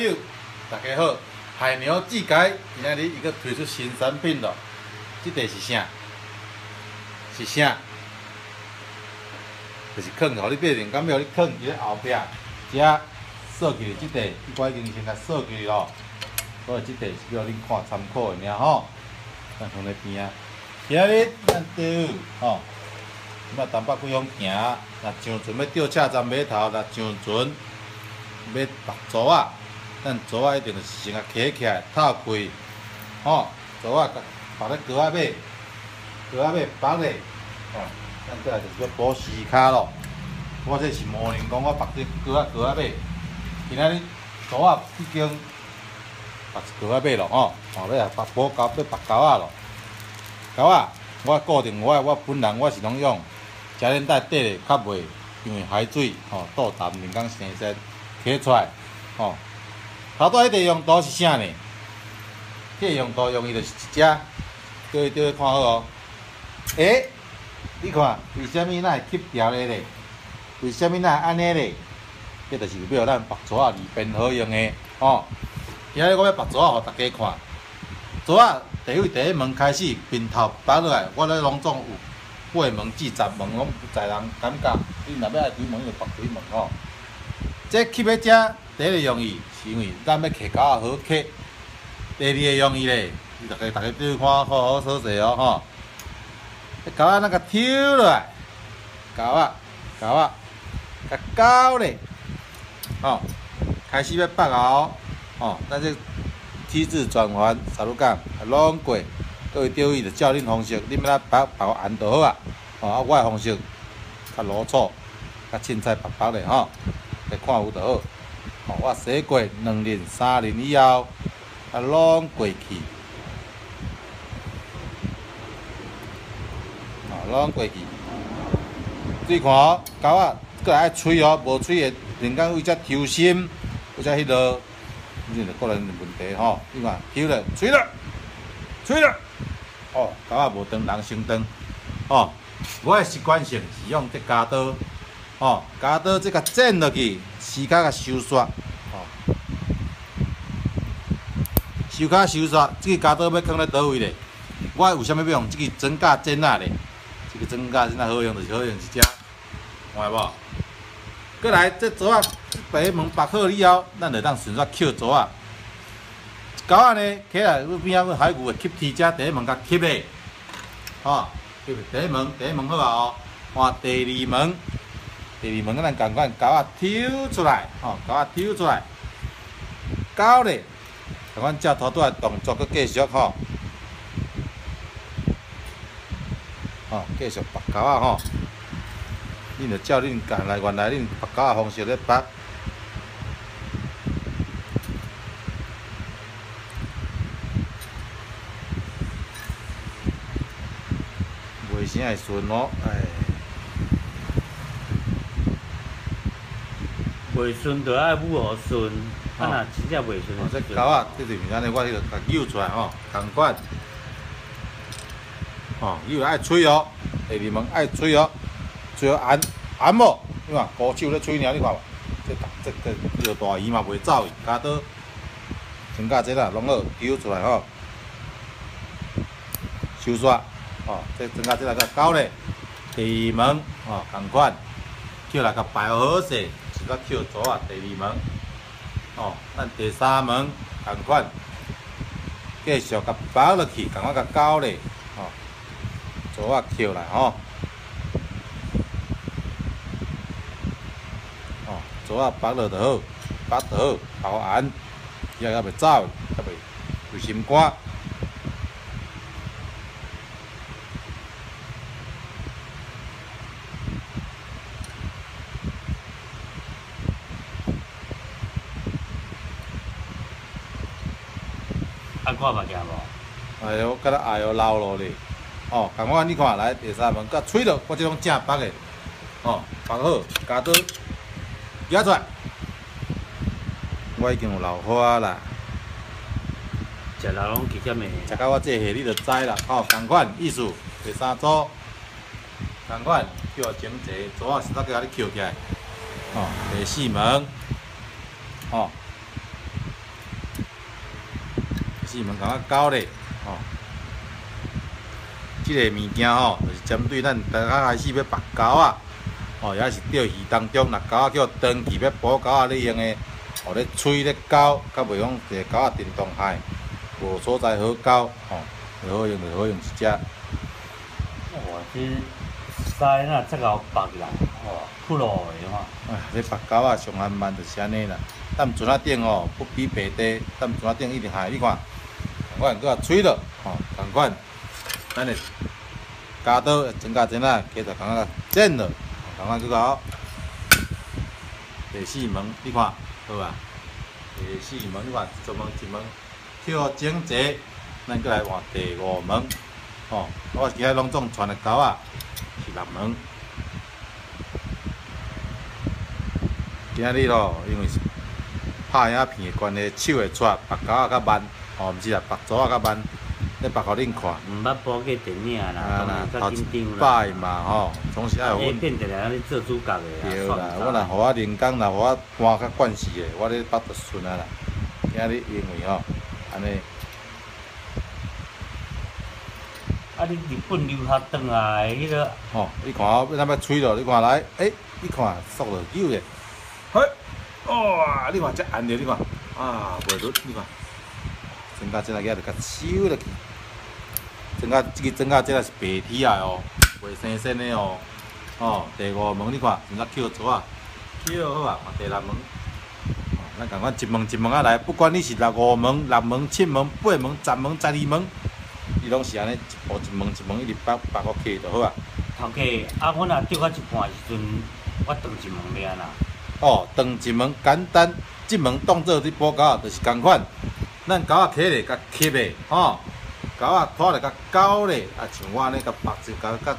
友，大家好！海牛技改今仔日伊个推出新产品咯，即块是啥？是啥？就是放，互你变成感觉，你放伫咧后壁，遮扫起即块，我已经先甲扫起咯。所以即块是叫恁看参考的尔吼。咱放咧边啊。今日咱队伍吼，今仔东北几方行，若上船要钓车站码头，若上船要绑竹仔。 咱竹仔一定就是先甲起起来，透开，吼，竹仔绑咧高仔尾，高仔尾绑咧，吼，咱再来就是要补丝骹咯。我这是模拟讲我绑这高仔尾，今仔日竹仔已经绑高仔尾咯，吼，后尾啊绑补高要绑高仔咯。高仔我固定我本人我是拢用夹链带缀咧较袂，因为海水吼倒淡人工生鲜起出来，吼。 头拄迄个用刀是啥呢？迄个用刀用伊就是一只，对看好哦。你看为虾米咱会吸条咧咧？为虾米咱会安尼咧？这就是要互咱绑竹仔利便好用的哦。今日我要绑竹仔，互大家看。竹仔第一门开始面头绑落来，我咧拢总有8门至10门，拢在人感觉。你若要爱几门就绑几门哦。这吸喺遮，第一个用意。 是因为咱要揢钩仔好揢，第二个用意咧，大家对看好好操作哦吼。迄钩仔咱甲抽落来，钩仔，甲钩咧，吼，开始要绑后，吼，咱这体质转换啥路讲，拢过，各位钓鱼就照恁方式，恁要来绑按就好啊，吼，啊我的方式较卤粗，较凊彩绑咧吼，来看有就好。 吼，我洗过2轮、3轮以后，啊，拢过去，拢过去。注意看哦，钩仔过来爱吹哦，无吹的，人讲为遮抽心，为遮迄落，这是个人的问题吼。你看，抽了，吹了，哦，钩仔无长，人先长，哦。我的习惯性是用这夹刀。 哦，夹刀即个剪落去，丝骹甲收煞，哦，收骹收煞，即个夹刀要放咧倒位咧？我为虾米要用即个针架剪仔咧？即个针架真仔好用，就是好用是遮，看无？过来，这竹仔第门绑好以后，咱就当顺续捡竹仔。钩仔呢，起来边仔海牛会吸铁遮第一门甲吸咧，哦，吸第一门好啊哦，换第二门。 第二门咱共款，钩仔抽出来，吼，钩仔抽出来，钩咧，共款照头拄个动作，佮继续吼，吼，继续绑钩仔吼，恁着照恁原来恁绑钩仔方式咧绑，袂啥会顺哦，哎。 袂顺就爱舞互顺，啊若真正袂顺，这钩仔这就是安尼，我迄个甲扭出来吼，同款。哦，扭爱吹哦，第二门爱吹哦，吹哦按无，你看高手咧吹尔，你看无？这个大鱼嘛袂走去，加刀，针架这啦，拢好揪出来吼，收煞，哦，这针架这来甲钩咧，第二门哦，同款，叫来甲摆好势。 是甲捡竹仔第二门，哦，咱第三门同款，继续甲绑落去，共我甲钩咧，哦，竹仔捡来吼，哦，竹仔绑落就好，绑就好，后按，只要袂走，才袂有心肝。 啊，看目镜无？哎呦，敢若哎呦老咯咧！哦，共款你看来第三门，甲吹落，我即种正绑的，哦，绑好，夹刀举出来。我已经有老花啦，食老拢其实的，食到我这下你就知啦。哦，同款意思，第三组，同款叫整齐，竹仔实在甲你捡起来。哦，第四门，哦，四门感觉高咧，吼。即个物件吼，就是针对咱大家开始要拔钩仔，哦，也是钓鱼当中，若钩仔叫长期要捕钩仔咧用的，哦咧吹咧钩，较袂讲一个钩仔电动害，无所在好钩，吼，就好用就好用一只。哇，这腮那这个拔啦，哦，酷咯的吼。哎，这拔钩仔上限慢就是安尼啦。踮船仔顶吼，不比白地，踮船仔顶一定害，你看，同款搁吹落，吼，同款。咱的加刀增加针啊，加着感觉剪了，感觉更好。第四门你看好啊？第四门你看一门一门跳整齐，咱再来换第五门。哦，我其他拢总传的钩啊是六门。今仔日咯，因为拍影片的关系，手会出，拔钩仔较慢，哦，毋是啊，拔爪仔较慢。咧白互恁看，毋捌播过电影啦，头一较紧张啦。摆嘛吼，总是爱有阮。变成来咧做主角的对啦，我若互我人工，若互我换较惯势的，我咧捌就顺啊啦。今日因为吼，安尼。啊，你日本留学转来迄个。吼，你看我咱要吹落，你看来，你看缩落久咧，嘿，哇，你看这按着，你看，啊，袂落，你看，增加这个就甲收落去。增加这个增加这个是白体啊哦，袂生身的哦。哦，第五门你看，增加扣纸啊，扣好啊。第六门，咱共款一门一门啊来，不管你是5门、6门、7门、8门、10门、12门，伊拢是安尼一步一门一门一直拔过去就好啊。头家，啊，我若钓到一半时阵，我断一门了啦。哦，断一门简单，这门当做你捕钩就是共款，咱钩仔起咧，甲吸咧，吼。钩仔拖咧甲高咧，啊像我安尼甲拔一甲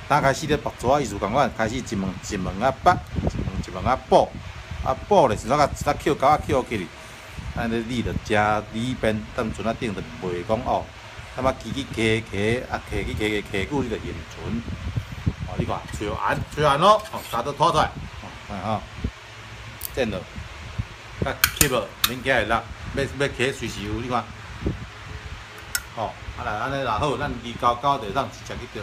打开始咧拔蛇意思共款，开始一门一门啊拔，一门啊补，啊补咧是甲扣钩仔扣起哩，安尼你着正里边，踮船仔顶着袂讲哦，他妈起啊起久你着沿船，哦你看吹完咯，哦沙都拖出来，哦看吼，剪落，甲吸落，免起来啦，要起随时有你看。哦，啊来安尼若好，咱鱼钩就当直接去钓。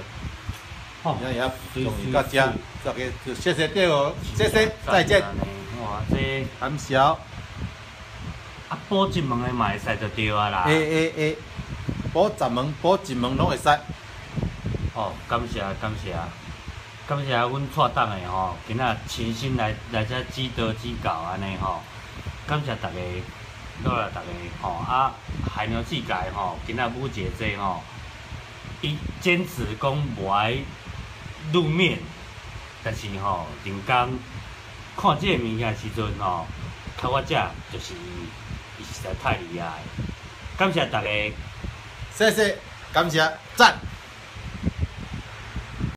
好，今日也终于到这，这个就谢谢钓哦，谢谢，再见。哇，这感谢。啊，补一门的嘛会使就对啊啦。补10门、补1门拢会使。哦，感谢感谢，感谢阮错档的吼，今仔亲身来遮指导指教安尼吼，感谢大家。多啦，大家吼啊，海牛世界吼，今仔母姐这吼，伊坚持讲无爱露面，但是吼人工看这个物件时阵吼，靠我遮就是伊实在太厉害，感谢大家，谢谢，感谢，赞。